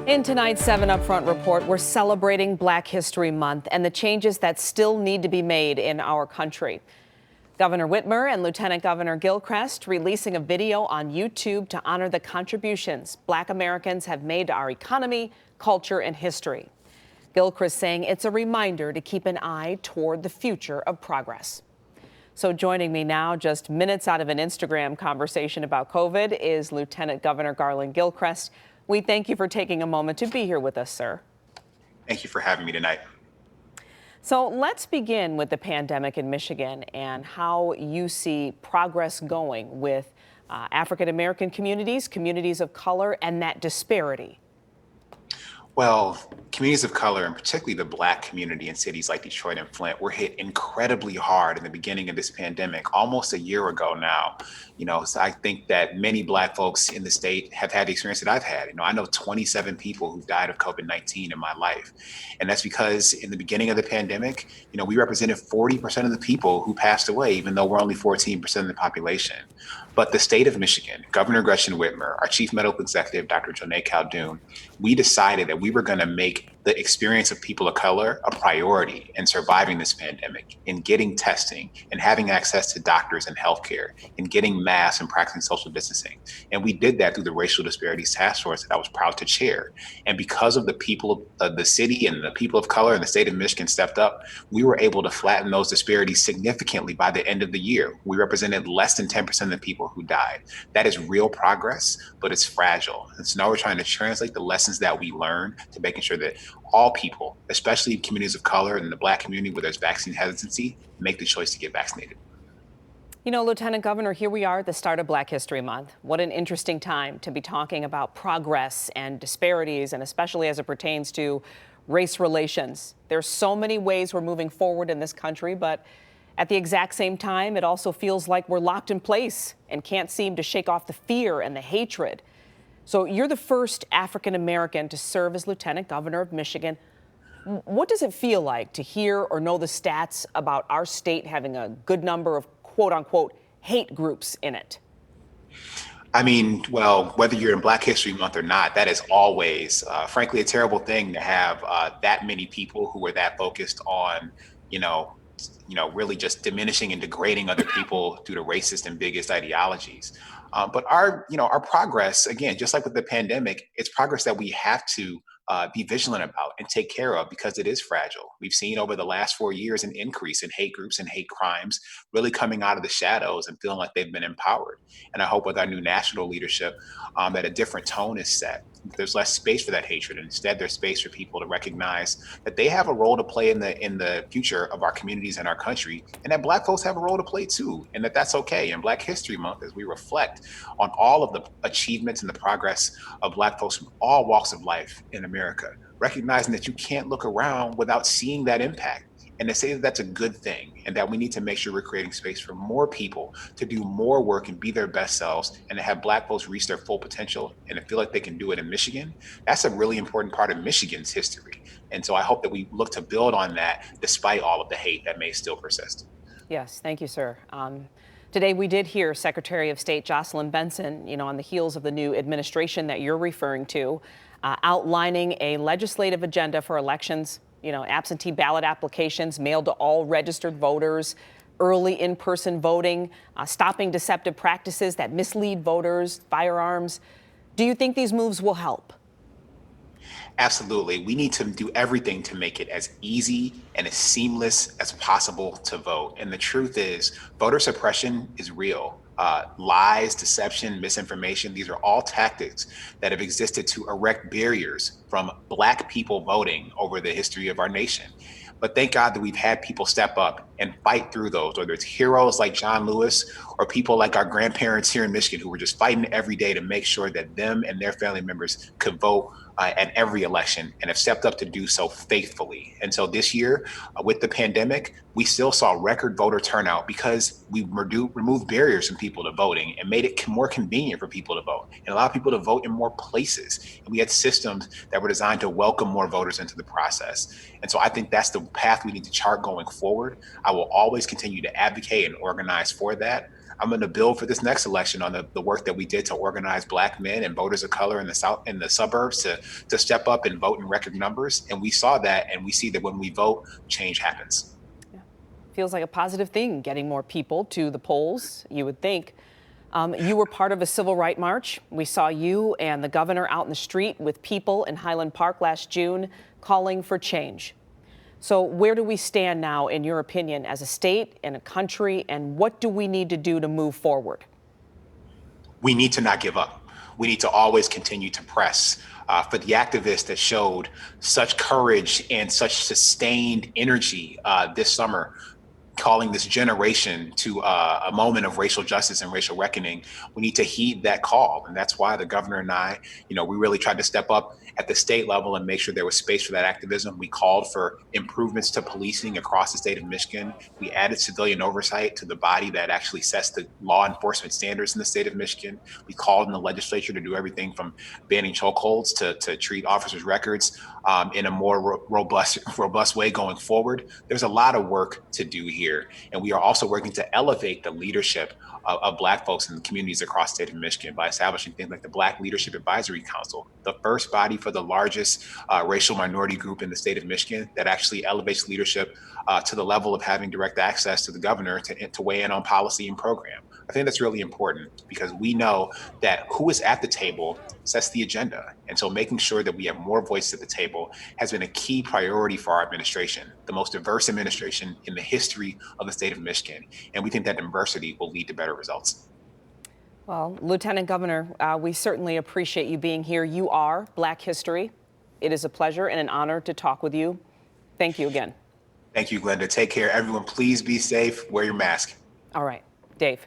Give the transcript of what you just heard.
In tonight's 7 UpFront report, we're celebrating Black History Month and the changes that still need to be made in our country. Governor Whitmer and Lieutenant Governor Gilchrist releasing a video on YouTube to honor the contributions Black Americans have made to our economy, culture, and history. Gilchrist saying it's a reminder to keep an eye toward the future of progress. So joining me now, just minutes out of an Instagram conversation about COVID, is Lieutenant Governor Garland Gilchrist. We thank you for taking a moment to be here with us, sir. Thank you for having me tonight. So let's begin with the pandemic in Michigan and how you see progress going with African-American communities, communities of color, and that disparity. Well, communities of color, and particularly the Black community in cities like Detroit and Flint, were hit incredibly hard in the beginning of this pandemic, almost a year ago now. So I think that many Black folks in the state have had the experience that I've had. I know 27 people who've died of COVID-19 in my life. And that's because in the beginning of the pandemic, we represented 40% of the people who passed away, even though we're only 14% of the population. But the state of Michigan, Governor Gretchen Whitmer, our chief medical executive, Dr. Joneigh Khaldun, we decided that we were going to make the experience of people of color a priority in surviving this pandemic, in getting testing and having access to doctors and healthcare, in getting masks and practicing social distancing. And we did that through the Racial Disparities Task Force that I was proud to chair. And because of the people of the city and the people of color in the state of Michigan stepped up, we were able to flatten those disparities significantly by the end of the year. We represented less than 10% of the people who died. That is real progress, but it's fragile. And so now we're trying to translate the lessons that we learned to making sure that all people, especially communities of color and the Black community where there's vaccine hesitancy, make the choice to get vaccinated. Lieutenant Governor, here we are at the start of Black History Month. What an interesting time to be talking about progress and disparities, and especially as it pertains to race relations. There's so many ways we're moving forward in this country, but at the exact same time, it also feels like we're locked in place and can't seem to shake off the fear and the hatred. So you're the first African American to serve as Lieutenant Governor of Michigan. What does it feel like to hear or know the stats about our state having a good number of quote unquote hate groups in it? Well, whether you're in Black History Month or not, that is always, frankly, a terrible thing to have that many people who are that focused on, really just diminishing and degrading other people due to racist and biggest ideologies. But our progress, again, just like with the pandemic, it's progress that we have to be vigilant about and take care of because it is fragile. We've seen over the last 4 years an increase in hate groups and hate crimes really coming out of the shadows and feeling like they've been empowered. And I hope with our new national leadership that a different tone is set. There's less space for that hatred, and instead there's space for people to recognize that they have a role to play in the future of our communities and our country, and that Black folks have a role to play too, and that's okay. In Black History Month, as we reflect on all of the achievements and the progress of Black folks from all walks of life in America, recognizing that you can't look around without seeing that impact. And to say that that's a good thing and that we need to make sure we're creating space for more people to do more work and be their best selves and to have Black folks reach their full potential and to feel like they can do it in Michigan, that's a really important part of Michigan's history. And so I hope that we look to build on that despite all of the hate that may still persist. Yes, thank you, sir. Today, we did hear Secretary of State Jocelyn Benson, on the heels of the new administration that you're referring to, outlining a legislative agenda for elections, absentee ballot applications mailed to all registered voters, early in-person voting, stopping deceptive practices that mislead voters, firearms. Do you think these moves will help? Absolutely. We need to do everything to make it as easy and as seamless as possible to vote. And the truth is, voter suppression is real. Lies, deception, misinformation, these are all tactics that have existed to erect barriers from Black people voting over the history of our nation. But thank God that we've had people step up and fight through those, whether it's heroes like John Lewis or people like our grandparents here in Michigan who were just fighting every day to make sure that them and their family members could vote at every election and have stepped up to do so faithfully. And so this year, with the pandemic, we still saw record voter turnout because we removed barriers from people to voting and made it more convenient for people to vote and allow people to vote in more places. And we had systems that were designed to welcome more voters into the process. And so I think that's the path we need to chart going forward. I will always continue to advocate and organize for that. I'm going to build for this next election on the work that we did to organize Black men and voters of color in the South, in the suburbs, to step up and vote in record numbers. And we saw that, and we see that when we vote, change happens. Yeah. Feels like a positive thing, getting more people to the polls, you would think. You were part of a civil rights march. We saw you and the governor out in the street with people in Highland Park last June calling for change. So where do we stand now, in your opinion, as a state and a country, and what do we need to do to move forward? We need to not give up. We need to always continue to press. For the activists that showed such courage and such sustained energy this summer, calling this generation to a moment of racial justice and racial reckoning, we need to heed that call. And that's why the governor and I, we really tried to step up at the state level and make sure there was space for that activism. We called for improvements to policing across the state of Michigan. We added civilian oversight to the body that actually sets the law enforcement standards in the state of Michigan. We called in the legislature to do everything from banning chokeholds to treat officers' records in a more robust way going forward. There's a lot of work to do here. And we are also working to elevate the leadership of Black folks in the communities across the state of Michigan by establishing things like the Black Leadership Advisory Council, the first body for the largest racial minority group in the state of Michigan that actually elevates leadership to the level of having direct access to the governor to weigh in on policy and program. I think that's really important because we know that who is at the table sets the agenda. And so making sure that we have more voices at the table has been a key priority for our administration, the most diverse administration in the history of the state of Michigan. And we think that diversity will lead to better results. Well, Lieutenant Governor, we certainly appreciate you being here. You are Black history. It is a pleasure and an honor to talk with you. Thank you again. Thank you, Glenda. Take care. Everyone, please be safe. Wear your mask. All right, Dave.